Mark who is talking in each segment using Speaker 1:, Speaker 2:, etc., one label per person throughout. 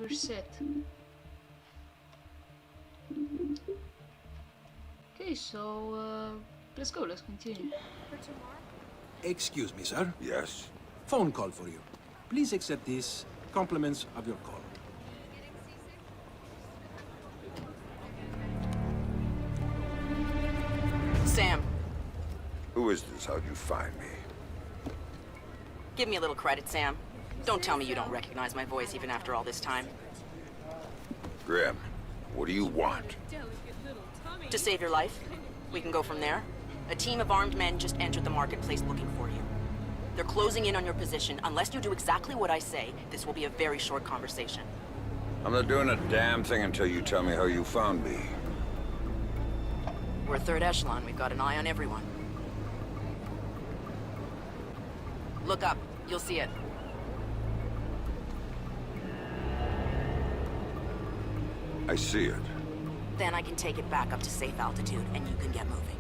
Speaker 1: we're set. Okay, so let's go. Let's continue.
Speaker 2: Excuse me, sir.
Speaker 3: Yes?
Speaker 2: Phone call for you. Please accept this. Compliments of your call.
Speaker 4: Sam,
Speaker 3: Who is this? How'd you find me?
Speaker 4: give me a little credit, Sam. Don't tell me you don't recognize my voice even after all this time.
Speaker 3: Grim, what do you want?
Speaker 4: To save your life. We can go from there. A team of armed men just entered the marketplace looking for you. They're closing in on your position. Unless you do exactly what I say, this will be a very short conversation.
Speaker 3: I'm not doing a damn thing until you tell me how you found me.
Speaker 4: We're third echelon. We've got an eye on everyone. Look up. You'll see it.
Speaker 3: I see it.
Speaker 4: Then I can take it back up to safe altitude, and you can get moving.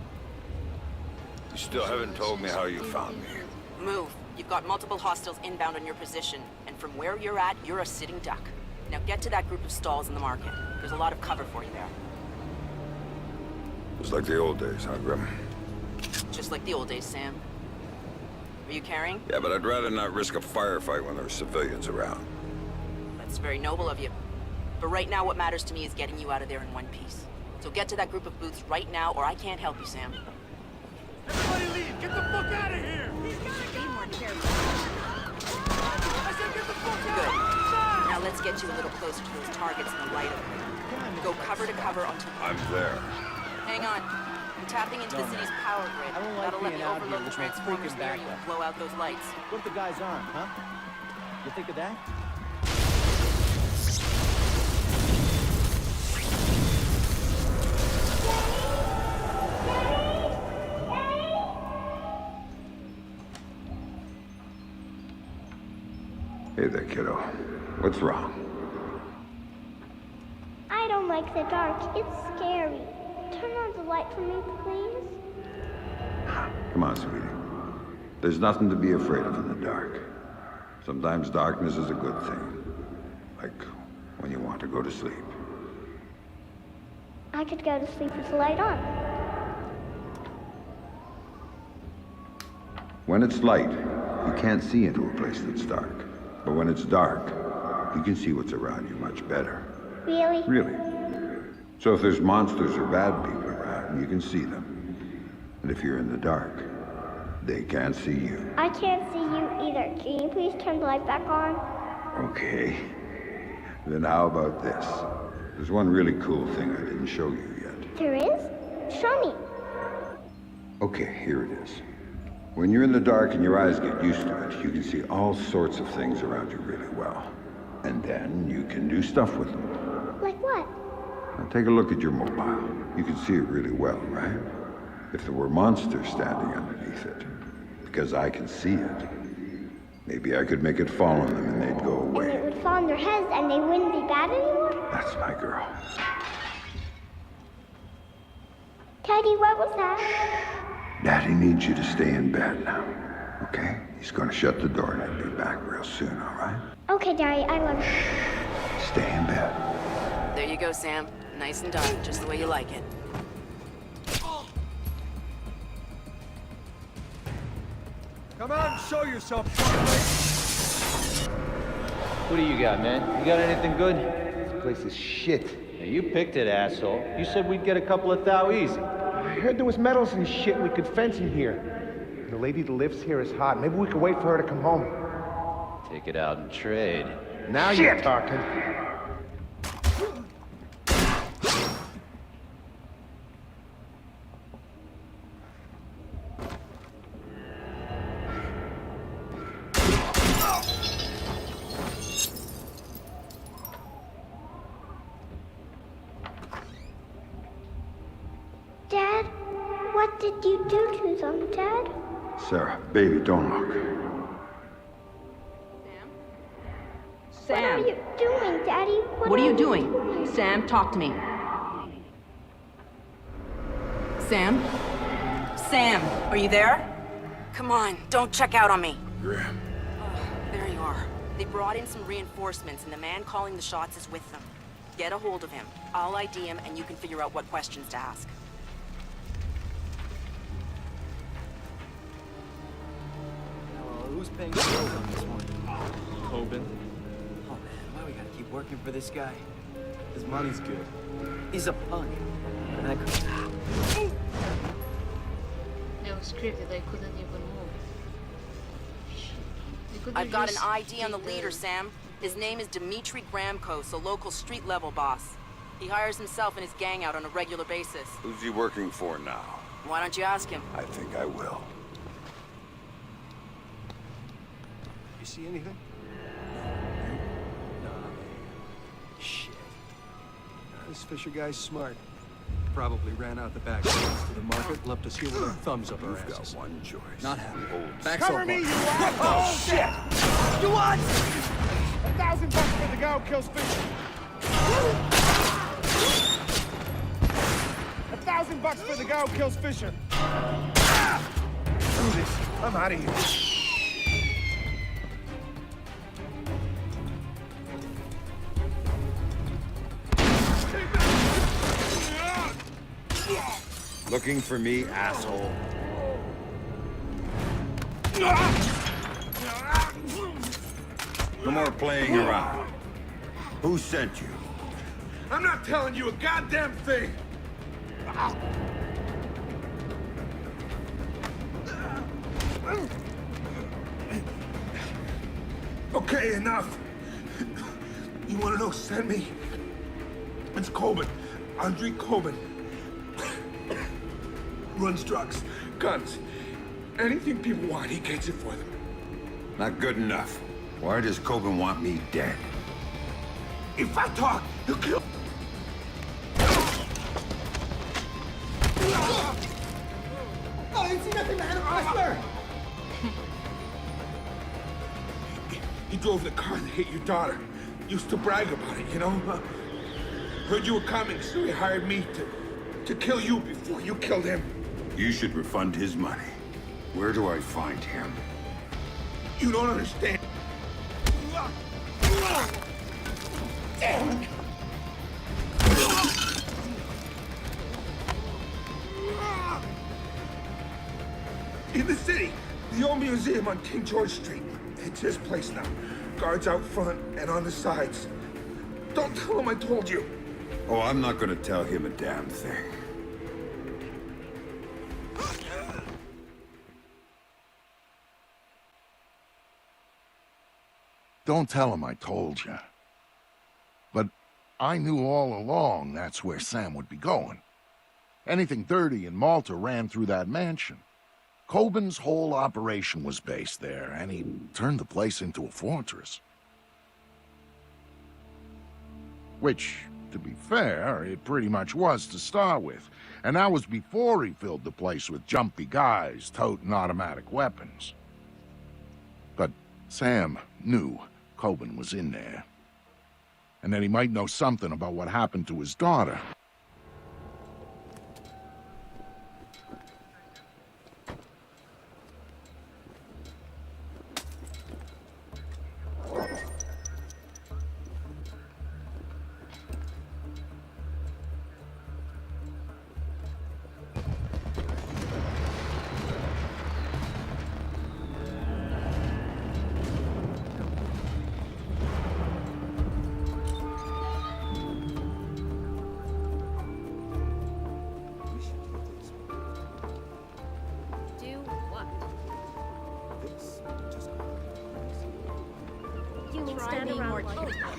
Speaker 3: You still haven't told me how you found me.
Speaker 4: Move. You've got multiple hostiles inbound on your position, and from where you're at, you're a sitting duck. Now get to that group of stalls in the market. There's a lot of cover for you there.
Speaker 3: It's like the old days, huh, Grim?
Speaker 4: Just like the old days, Sam. Are you carrying?
Speaker 3: Yeah, but I'd rather not risk a firefight when there are civilians around.
Speaker 4: That's very noble of you. But right now, what matters to me is getting you out of there in one piece. So get to that group of booths right now, or I can't help you, Sam.
Speaker 5: Everybody leave! Get the fuck out of here! He's gotta be more careful. I said get the fuck out!
Speaker 4: Good. Now let's get you a little closer to those targets in the light of them. Go cover to cover until...
Speaker 3: I'm there.
Speaker 4: Hang on. I'm tapping into the city's power grid.
Speaker 6: I don't like
Speaker 4: That'll let me
Speaker 6: being out here
Speaker 4: overload the
Speaker 6: with no
Speaker 4: transformers
Speaker 6: freaking
Speaker 4: near you
Speaker 6: backup.
Speaker 4: and blow out those lights.
Speaker 6: What if the guy's on, huh? You think of that?
Speaker 3: Hey there, kiddo. What's wrong?
Speaker 7: I don't like the dark. It's scary. Turn on the light for me, please.
Speaker 3: Come on, sweetie. There's nothing to be afraid of in the dark. Sometimes darkness is a good thing. Like when you want to go to sleep.
Speaker 7: I could go to sleep with the light on.
Speaker 3: When it's light, you can't see into a place that's dark. But when it's dark, you can see what's around you much better.
Speaker 7: Really?
Speaker 3: Really. So if there's monsters or bad people around, you can see them. And if you're in the dark, they can't see you.
Speaker 7: I can't see you either. Can you please turn the light back on?
Speaker 3: Okay. Then how about this? There's one really cool thing I didn't show you yet.
Speaker 7: There is? Show me.
Speaker 3: Okay, here it is. When you're in the dark and your eyes get used to it, you can see all sorts of things around you really well. And then you can do stuff with them.
Speaker 7: Like what?
Speaker 3: Now take a look at your mobile. You can see it really well, right? If there were monsters standing underneath it, because I can see it, maybe I could make it fall on them and they'd go
Speaker 7: And
Speaker 3: away.
Speaker 7: it would fall on their heads and they wouldn't be bad anymore?
Speaker 3: That's my girl.
Speaker 7: Daddy, what was that?
Speaker 3: Daddy needs you to stay in bed now, okay? He's gonna shut the door and he'll be back real soon, all right?
Speaker 7: Okay, Daddy, I love you.
Speaker 3: Stay in bed.
Speaker 4: There you go, Sam. Nice and dark, just the way you like it.
Speaker 5: Come out and show yourself, Charlie!
Speaker 8: What do you got, man? You got anything good? This place is shit. Now, you picked it, asshole. You said we'd get a couple of thou easy.
Speaker 9: I heard there was metals and shit we could fence in here. The lady that lives here is hot. Maybe we could wait for her to come home.
Speaker 8: Take it out and trade.
Speaker 9: Now you're talking.
Speaker 7: Dad, what did you do to them, Dad?
Speaker 3: Sarah, baby, don't look.
Speaker 7: What are you doing, Daddy?
Speaker 4: What are you doing? Sam, talk to me. Sam? Sam, are you there? Come on, don't check out on me.
Speaker 3: Grim.
Speaker 4: There you are. They brought in some reinforcements, and the man calling the shots is with them. Get a hold of him. I'll ID him, and you can figure out what questions to ask.
Speaker 10: Who's paying the bills on this one? Coben. Oh man, why we gotta keep working for this guy? His money's good. He's a punk. And I could...
Speaker 1: It was scripted, I couldn't even move. Shit. They could've
Speaker 4: I've got an
Speaker 1: just
Speaker 4: ID on the
Speaker 1: take
Speaker 4: leader, Sam. His name is Dmitri Gramkos, a local street-level boss. He hires himself and his gang out on a regular basis.
Speaker 3: Who's he working for now?
Speaker 4: Why don't you ask him?
Speaker 3: I think I will.
Speaker 2: You see anything? No. Shit. This Fisher guy's smart. Probably ran out the back doors to the market, left us here with our thumbs up our
Speaker 3: You've got
Speaker 2: asses.
Speaker 3: one choice.
Speaker 2: Not happening.
Speaker 9: Cover me, you asshole! Shit!
Speaker 5: You what?
Speaker 9: $1,000 for the guy who kills Fisher. $1,000 for the guy who kills Fisher. Screw this. I'm out of here.
Speaker 3: Looking for me, asshole? No more playing around. Who sent you?
Speaker 9: I'm not telling you a goddamn thing. Okay, enough. You want to know who sent me? It's Coben. Andrei Coben. Runs drugs, guns, anything people want, he gets it for them.
Speaker 3: Not good enough. Why does Coben want me dead?
Speaker 9: If I talk, he'll kill. Oh, I didn't see nothing, man. I swear. He drove the car that hit your daughter. Used to brag about it, you know? Heard you were coming, so he hired me to kill you before you killed him.
Speaker 3: You should refund his money. Where do I find him?
Speaker 9: You don't understand. Damn. In the city, the old museum on King George Street. It's his place now. Guards out front and on the sides. Don't tell him I told you.
Speaker 3: Oh, I'm not gonna tell him a damn thing.
Speaker 11: Don't tell him I told you. But I knew all along that's where Sam would be going. Anything dirty in Malta ran through that mansion. Coben's whole operation was based there, and he turned the place into a fortress. Which, to be fair, it pretty much was to start with. And that was before he filled the place with jumpy guys toting automatic weapons. But Sam knew Coben was in there. And that he might know something about what happened to his daughter.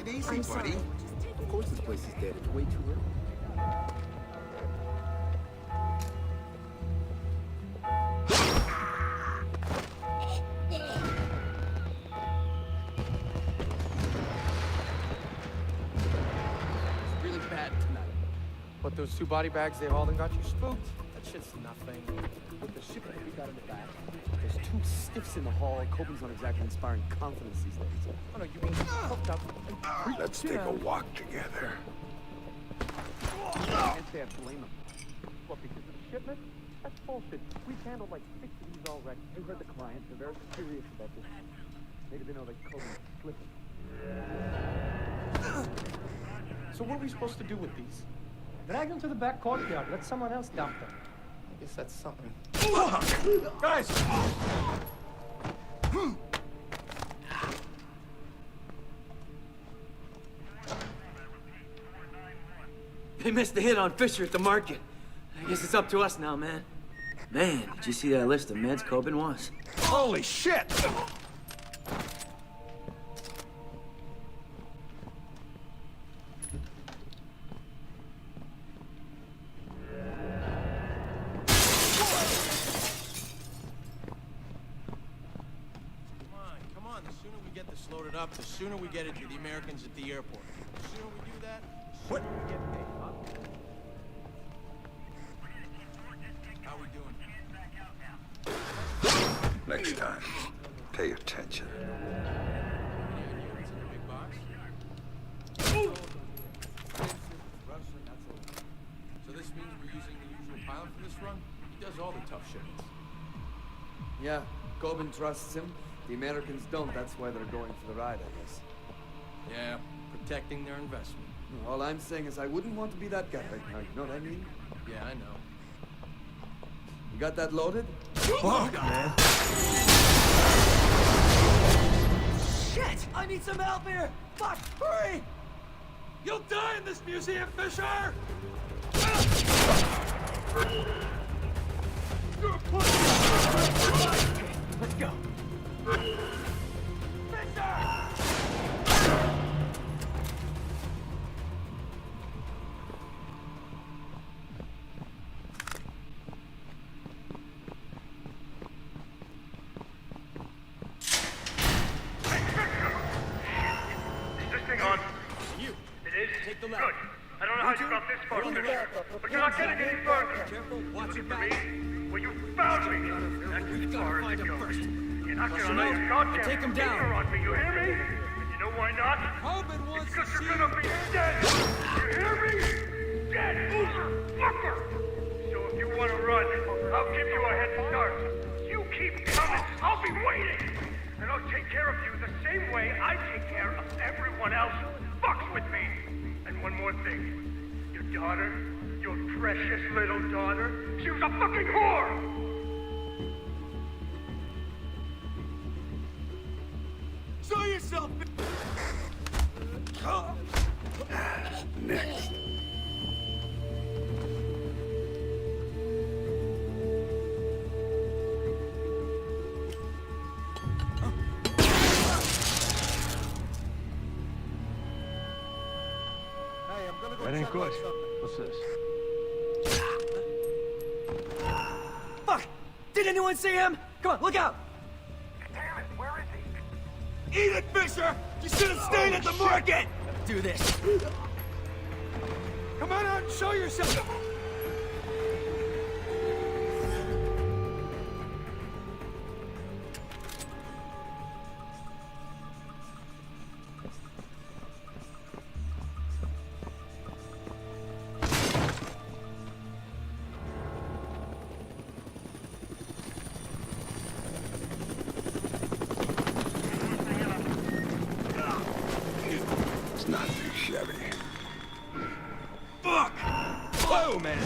Speaker 10: Easy, buddy. Of course this place is dead. It's way too early.
Speaker 5: It's really bad tonight. But those 2 body bags they hauled and got you spooked? That shit's nothing. With the shit that we got in the back, there's 2 stiffs in the hall. Coben's not exactly inspiring confidence these days. Oh no, you mean hooked up and
Speaker 3: Let's take a walk together.
Speaker 5: I can't say I blame him. What, because of the shipment? That's bullshit. We've handled like 6 of these already. You heard the client. They're very serious about this. Maybe they know that Coben's flipping. So what are we supposed to do with these?
Speaker 12: Drag them to the back courtyard. Let someone else dump them.
Speaker 5: I guess that's something.
Speaker 12: Guys!
Speaker 10: They missed the hit on Fisher at the market. I guess it's up to us now, man. Man, did you see that list of meds Coben wants?
Speaker 2: Holy shit!
Speaker 13: Come on, the sooner we get this loaded up, the sooner we get it to the Americans at the airport. The sooner we do that, the sooner we get paid. How we doing?
Speaker 3: Next time, pay attention.
Speaker 13: So this means we're using the usual pilot for this run? He does all the tough shit.
Speaker 5: Yeah, Coben trusts him. The Americans don't. That's why they're going for the ride, I guess.
Speaker 13: Yeah, protecting their investment.
Speaker 5: All I'm saying is I wouldn't want to be that guy right now. You know what I mean?
Speaker 13: Yeah, I know.
Speaker 5: You got that loaded?
Speaker 10: Fuck, man. Shit! I need some help here! Fuck! Hurry! You'll die in this museum, Fisher! You're a pussy! Let's go. Fisher!
Speaker 13: Take the left. Good. I don't know how you got this far, but you're not getting any further. Careful, watch your back. Well, you found me. That's as far as it goes. You're not gonna lay a goddamn finger on me, you hear me? And you know why not? It's because you're gonna be dead. You hear me? Dead, motherfucker. So if you wanna run, I'll give you a head start. You keep coming, I'll be waiting. And I'll take care of you the same way I take care of everyone else who fucks with me. And one more thing. Your daughter, your precious little daughter, she was a fucking whore!
Speaker 10: Show yourself!
Speaker 3: Next.
Speaker 2: That ain't good. What's this?
Speaker 10: Fuck! Did anyone see him? Come on, look out!
Speaker 13: Damn it, where is he?
Speaker 10: Eat it, Fisher! You should have stayed at the market! Do this.
Speaker 12: Come on out and show yourself!
Speaker 3: It's not too shabby.
Speaker 10: Fuck! Whoa, man!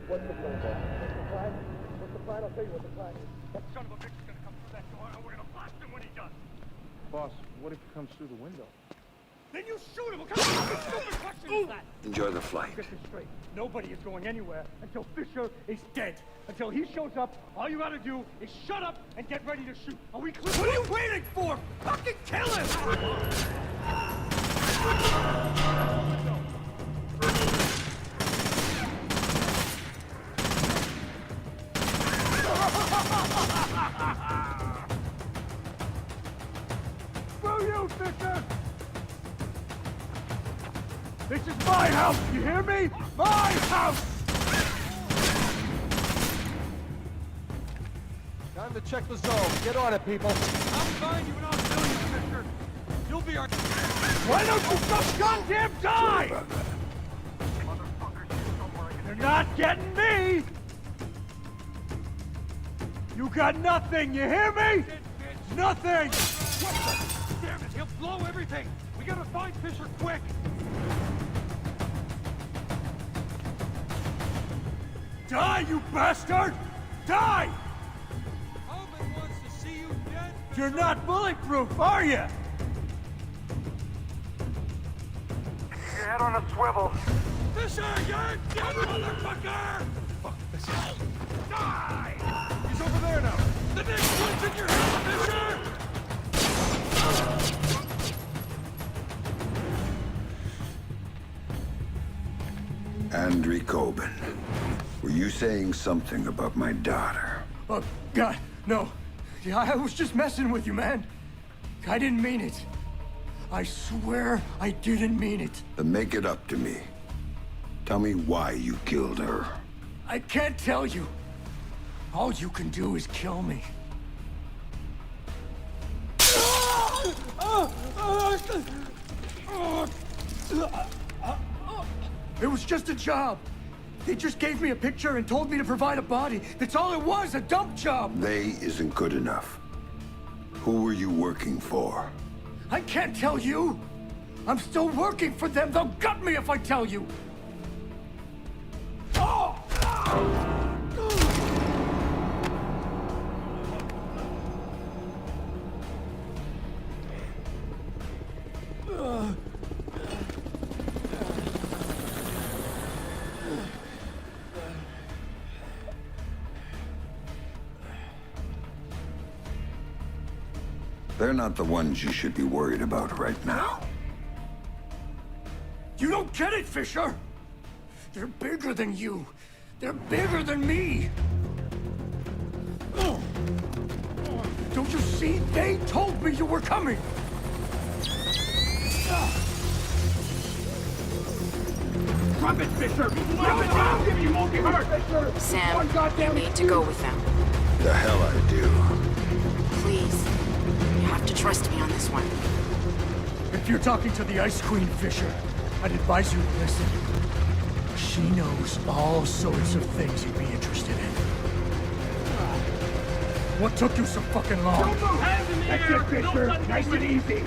Speaker 12: What's the plan, boss? What's the plan? What's the plan? I'll tell you what the plan is. That son of a bitch is gonna come through that door, and we're gonna blast him when he does.
Speaker 2: Boss, what if he comes through the window?
Speaker 12: Then you shoot him! What kind of stupid question is that?
Speaker 3: Enjoy the flight.
Speaker 12: Get this straight. Nobody is going anywhere until Fisher is dead. Until he shows up, all you gotta do is shut up and get ready to shoot. Are we clear?
Speaker 10: What are you waiting for? Fucking kill him!
Speaker 12: Screw you, Fisher! This is my house, you hear me? My house!
Speaker 2: Time to check the zone. Get on it, people.
Speaker 12: I'll find you and I'll kill you, Fisher. You'll be our... Why don't you just goddamn die? Motherfuckers, you're not getting me! You got nothing, you hear me? Nothing!
Speaker 13: What the? Damn it, he'll blow everything! We gotta find Fisher quick!
Speaker 12: Die, you bastard! Die!
Speaker 13: Hoban wants to see you dead.
Speaker 12: You're not bulletproof, are you?
Speaker 13: Your head on a swivel. Fisher, you're dead, motherfucker! Fuck, this is... Die! He's over there now. The next one's in your head, Fisher!
Speaker 3: Andrew Coben, were you saying something about my daughter?
Speaker 12: Oh, God, no. Yeah, I was just messing with you, man. I didn't mean it. I swear I didn't mean it.
Speaker 3: Then make it up to me. Tell me why you killed her.
Speaker 12: I can't tell you. All you can do is kill me. It was just a job. They just gave me a picture and told me to provide a body. That's all it was, a dump job.
Speaker 3: They isn't good enough. Who were you working for?
Speaker 12: I can't tell you. I'm still working for them. They'll gut me if I tell you.
Speaker 3: They're not the ones you should be worried about right now.
Speaker 12: You don't get it, Fisher! They're bigger than you. They're bigger than me. Don't you see? They told me you were coming.
Speaker 9: Drop it, Fisher! Drop it down! You won't get hurt, Fisher!
Speaker 4: Sam, you need to go with them.
Speaker 3: The hell I do.
Speaker 4: Please. You have to trust me on this one.
Speaker 12: If you're talking to the Ice Queen, Fisher, I'd advise you to listen. She knows all sorts of things you'd be interested in. What took you so fucking long?
Speaker 9: Don't move! Hands in the air! That's it, Fisher! Nice and easy!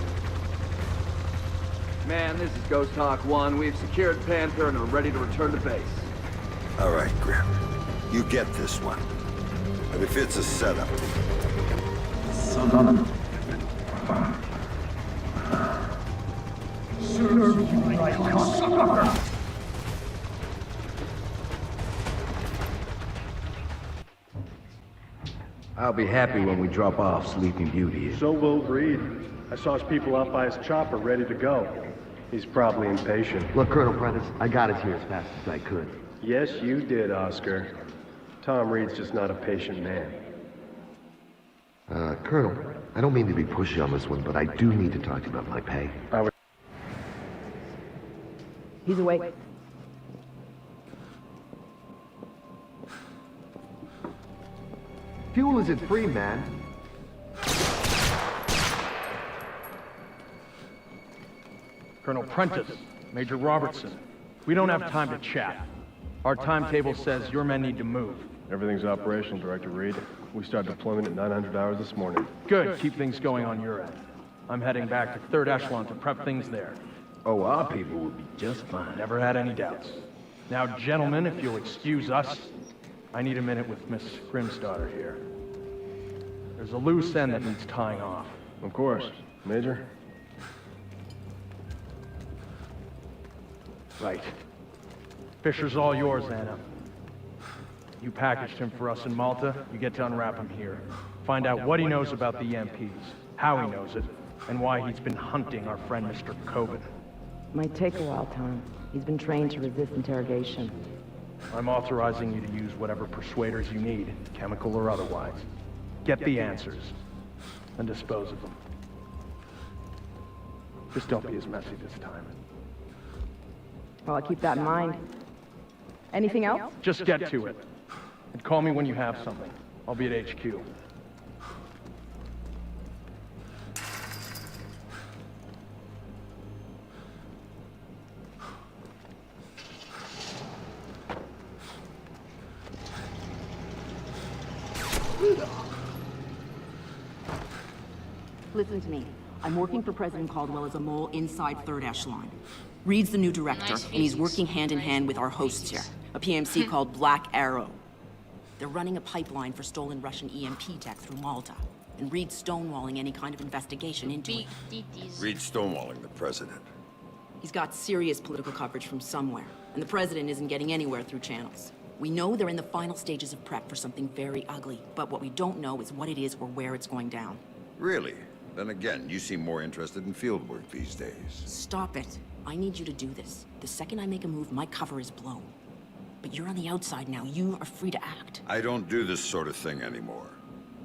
Speaker 5: Man, this is Ghost Hawk 1. We've secured Panther and are ready to return to base.
Speaker 3: All right, Grim. You get this one. But if it's a setup... Son.
Speaker 12: Sooner you like cocksucker!
Speaker 8: I'll be happy when we drop off Sleeping Beauty.
Speaker 14: So will Reed. I saw his people out by his chopper ready to go. He's probably impatient.
Speaker 15: Look, Colonel Prentice, I got us here as fast as I could.
Speaker 14: Yes, you did, Oscar. Tom Reed's just not a patient man.
Speaker 15: Colonel, I don't mean to be pushy on this one, but I do need to talk to you about my pay.
Speaker 16: He's awake.
Speaker 15: Fuel isn't free, man.
Speaker 5: Colonel Prentice, Major Robertson, we don't have time to chat. Our timetable says your men need to move.
Speaker 14: Everything's operational, Director Reed. We start deployment at 900 hours this morning.
Speaker 5: Good, keep things going on your end. I'm heading back to 3rd Echelon to prep things there.
Speaker 8: Oh, our people will be just fine.
Speaker 5: Never had any doubts. Now, gentlemen, if you'll excuse us, I need a minute with Miss Grimstarter here. There's a loose end that needs tying off.
Speaker 14: Of course. Major?
Speaker 5: Right. Fisher's all yours, Anna. You packaged him for us in Malta, you get to unwrap him here. Find out what he knows about the EMPs, how he knows it, and why he's been hunting our friend Mr. Coben.
Speaker 16: Might take a while, Tom. He's been trained to resist interrogation.
Speaker 5: I'm authorizing you to use whatever persuaders you need, chemical or otherwise. Get the answers, and dispose of them. Just don't be as messy this time.
Speaker 16: Well, I'll keep that in mind. Anything else?
Speaker 5: Just get to it. And call me when you have something. I'll be at HQ.
Speaker 12: Ugh.
Speaker 4: listen to me. I'm working for President Caldwell as a mole inside Third Echelon. Reed's the new director, and he's working hand in hand with our hosts here, a PMC called Black Arrow. They're running a pipeline for stolen Russian EMP tech through Malta, and Reed's stonewalling any kind of investigation into it.
Speaker 3: Reed's stonewalling the president.
Speaker 4: He's got serious political coverage from somewhere, and the president isn't getting anywhere through channels. We know they're in the final stages of prep for something very ugly, but what we don't know is what it is or where it's going down.
Speaker 3: Really? Then again, you seem more interested in field work these days.
Speaker 4: Stop it. I need you to do this. The second I make a move, my cover is blown. But you're on the outside now. You are free to act.
Speaker 3: I don't do this sort of thing anymore.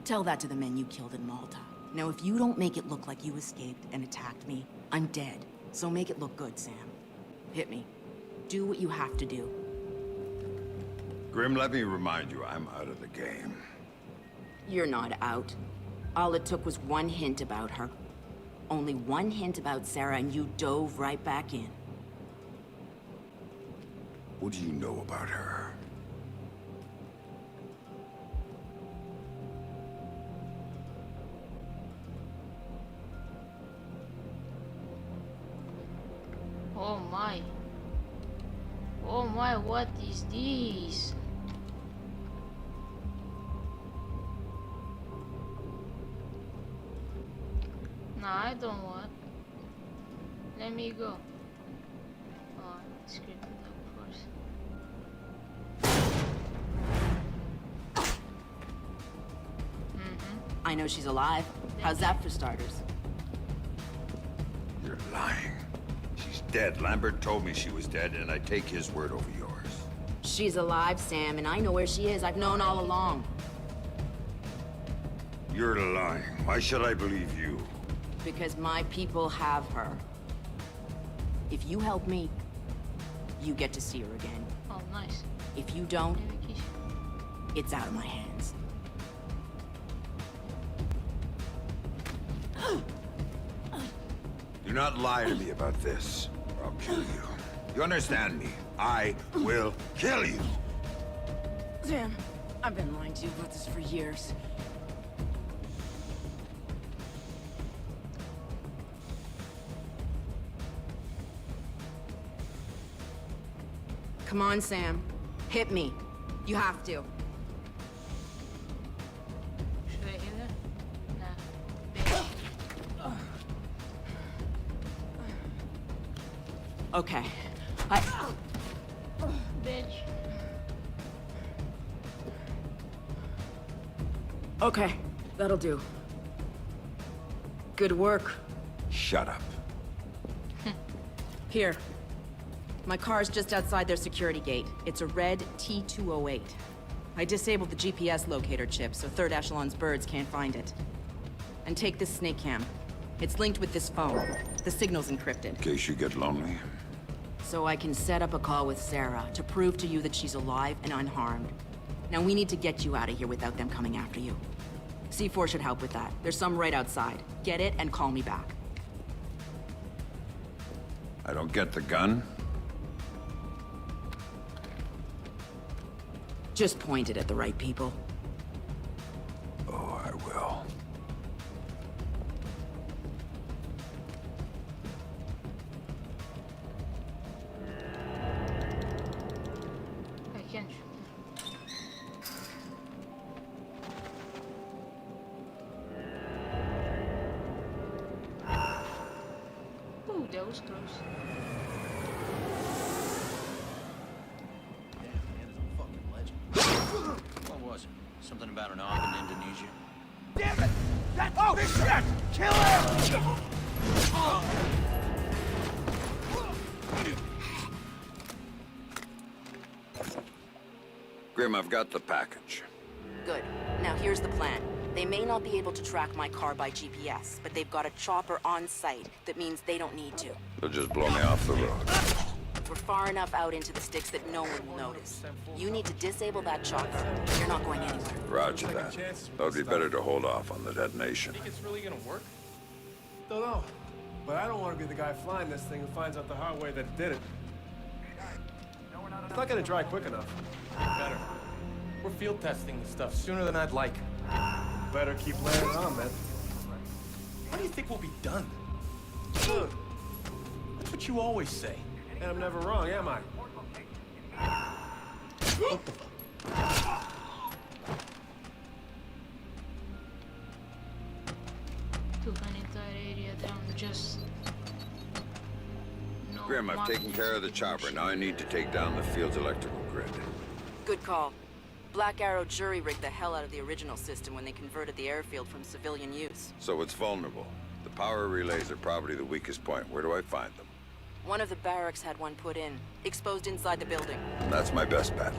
Speaker 4: Tell that to the men you killed in Malta. Now, if you don't make it look like you escaped and attacked me, I'm dead. So make it look good, Sam. Hit me. Do what you have to do.
Speaker 3: Grim, let me remind you, I'm out of the game.
Speaker 4: You're not out. All it took was one hint about her. Only one hint about Sarah, and you dove right back in.
Speaker 3: What do you know about her?
Speaker 1: Oh my. Oh my, what is this? Nah, I don't want. Let me go. Oh, script it up first.
Speaker 4: I know she's alive. How's that for starters?
Speaker 3: You're lying. She's dead. Lambert told me she was dead, and I take his word over yours.
Speaker 4: She's alive, Sam, and I know where she is. I've known all along.
Speaker 3: You're lying. Why should I believe you?
Speaker 4: Because my people have her. If you help me, you get to see her again.
Speaker 1: Oh, nice.
Speaker 4: If you don't, it's out of my hands.
Speaker 3: Do not lie to me about this, or I'll kill you. You understand me? I will kill you.
Speaker 4: Sam, I've been lying to you about this for years. Come on, Sam. Hit me. You have to.
Speaker 1: Should I hit her? Nah.
Speaker 4: Okay.
Speaker 1: Bitch.
Speaker 4: Okay, that'll do. Good work.
Speaker 3: Shut up.
Speaker 4: Here. My car's just outside their security gate. It's a red T208. I disabled the GPS locator chip, so Third Echelon's birds can't find it. And take this snake cam. It's linked with this phone. The signal's encrypted.
Speaker 3: In case you get lonely.
Speaker 4: So I can set up a call with Sarah to prove to you that she's alive and unharmed. Now we need to get you out of here without them coming after you. C4 should help with that. There's some right outside. Get it and call me back.
Speaker 3: I don't get the gun.
Speaker 4: Just point it at the right people.
Speaker 3: Oh, I will.
Speaker 1: I can't. Ooh, that was close.
Speaker 10: What was it? Something about an arm in Indonesia?
Speaker 12: Damn it! That's oh shit! Kill him!
Speaker 3: Grim, I've got the package.
Speaker 4: Good. Now here's the plan. They may not be able to track my car by GPS, but they've got a chopper on site. That means they don't need to.
Speaker 3: They'll just blow me off the road.
Speaker 4: We're far enough out into the sticks that no one will notice. You need to disable that chopper. You're not going anywhere.
Speaker 3: Roger that. That would be better to hold off on the detonation.
Speaker 5: Think it's really gonna work?
Speaker 14: Don't know. But I don't want to be the guy flying this thing who finds out the hard way that it did it. It's not gonna dry quick enough.
Speaker 5: Better. We're field testing this stuff sooner than I'd like.
Speaker 14: Better keep laying it on, man.
Speaker 12: What do you
Speaker 5: you think we'll be done? Good. That's what you always say.
Speaker 14: And I'm never wrong, am I?
Speaker 5: What the fuck?
Speaker 1: Took an entire area down just... No
Speaker 3: Grim, I've taken care of the chopper. Now I need to take down the field's electrical grid.
Speaker 4: Good call. Black Arrow jury-rigged the hell out of the original system when they converted the airfield from civilian use.
Speaker 3: So it's vulnerable. The power relays are probably the weakest point. Where do I find them?
Speaker 4: One of the barracks had one put in, exposed inside the building.
Speaker 3: That's my best bet.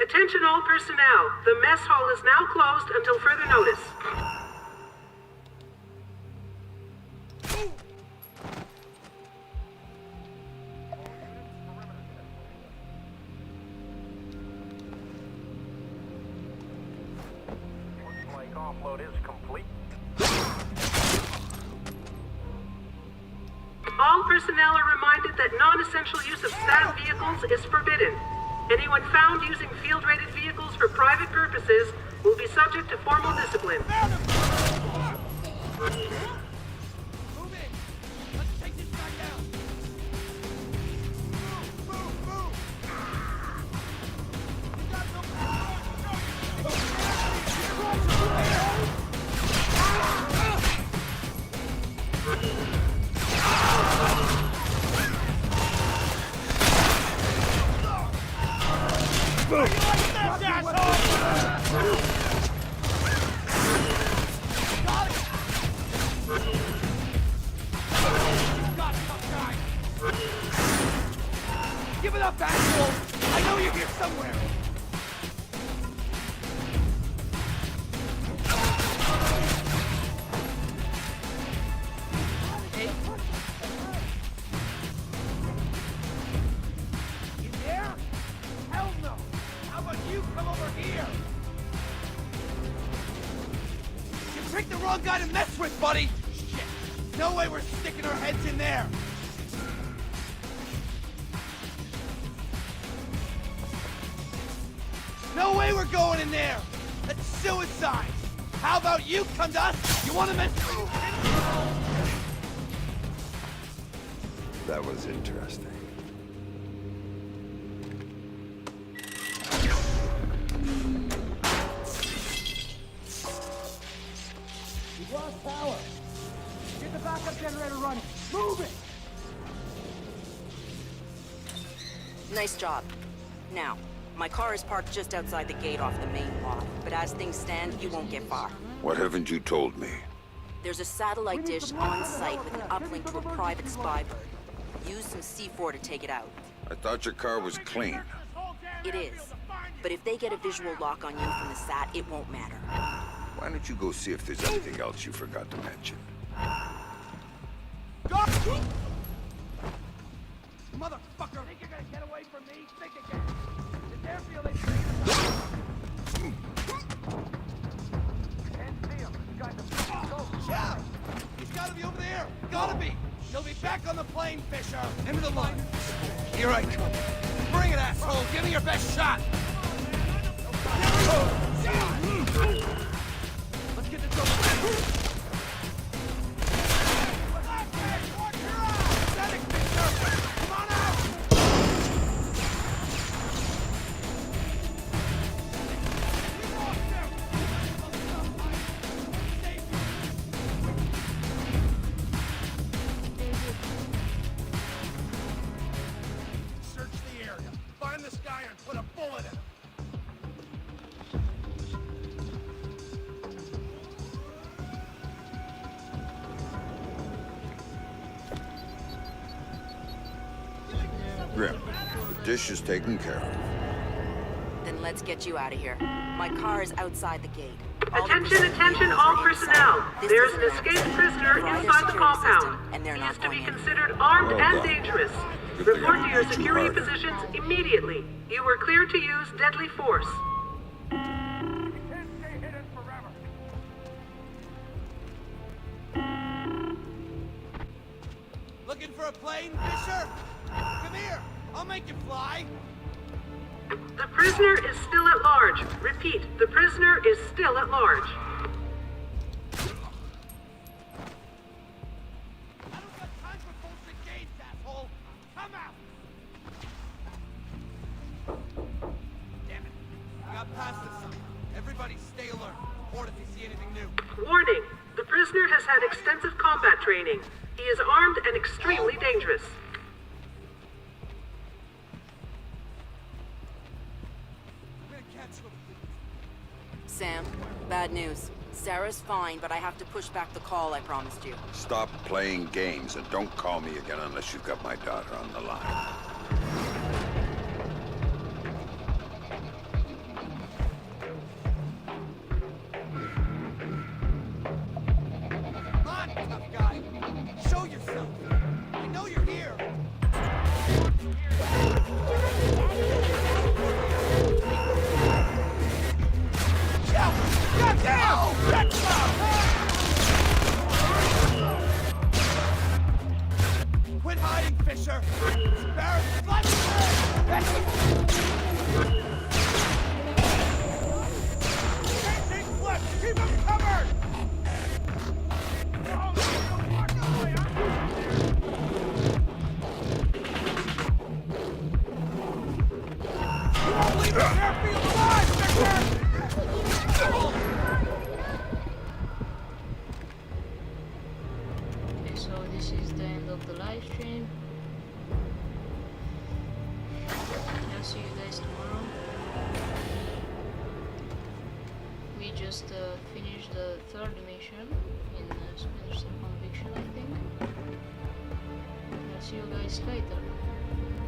Speaker 17: Attention all personnel. The mess hall is now closed until further notice.
Speaker 13: Looks like offload is complete.
Speaker 17: All personnel are reminded that non-essential use of staff vehicles is forbidden. Anyone found using field-rated vehicles for private purposes will be subject to formal discipline.
Speaker 12: Give it up, asshole! I know you're here somewhere! You there? Hell no! How about you come over here? You picked the wrong guy to mess with, buddy! Shit! No way we're sticking our heads in there! No way we're going in there! That's suicide! How about you come to us? You wanna mess...
Speaker 3: That was interesting.
Speaker 12: We've lost power! Get the backup generator running! Move it!
Speaker 4: Nice job. Now, my car is parked just outside the gate off the main lot, but as things stand, you won't get far.
Speaker 3: What haven't you told me?
Speaker 4: There's a satellite dish on site with an uplink to a private spy bird. Use some C4 to take it out.
Speaker 3: I thought your car was clean.
Speaker 4: It is. But if they get a visual lock on you from the sat, it won't matter.
Speaker 3: Why don't you go see if there's anything else you forgot to mention?
Speaker 12: Motherfucker! Think you're gonna get away from me? Think again! This airfield ain't big
Speaker 13: Can't see him. This guy's a fucking ghost.
Speaker 12: Yeah! He's gotta be over there! Gotta be! He'll be back on the plane, Fisher! Into the line! Here I come! Bring it, asshole! Give me your best shot! Let's get this over with!
Speaker 9: Search the area. Find this guy
Speaker 3: Grim. The dish is taken care of.
Speaker 4: Then let's get you out of here. My car is outside the gate.
Speaker 17: Attention, attention, all personnel. There's an escaped prisoner inside the compound. He is to be considered armed and dangerous. Report to your security positions immediately. You were cleared to use deadly force.
Speaker 5: Looking for a plane, Fisher? Come here. I'll make it fly.
Speaker 17: The prisoner is still at large. Repeat, the prisoner is still at large.
Speaker 5: Everybody stay alert. Report if you see anything new.
Speaker 17: Warning, the prisoner has had extensive combat training. He is armed and extremely dangerous.
Speaker 4: Sam, bad news. Sarah's fine, but I have to push back the call I promised you.
Speaker 3: Stop playing games and don't call me again unless you've got my daughter on the line.
Speaker 5: Come on, tough guy. Show yourself. I know you're here. Quit hiding, Fisher! Barrett, slap his head! Anything left! Keep him covered! You won't leave the airfield alive, Fisher!
Speaker 1: Okay, so this is the end of the live stream. I'll see you guys tomorrow. We just finished the third mission in Splinter Conviction, I think. I'll see you guys later.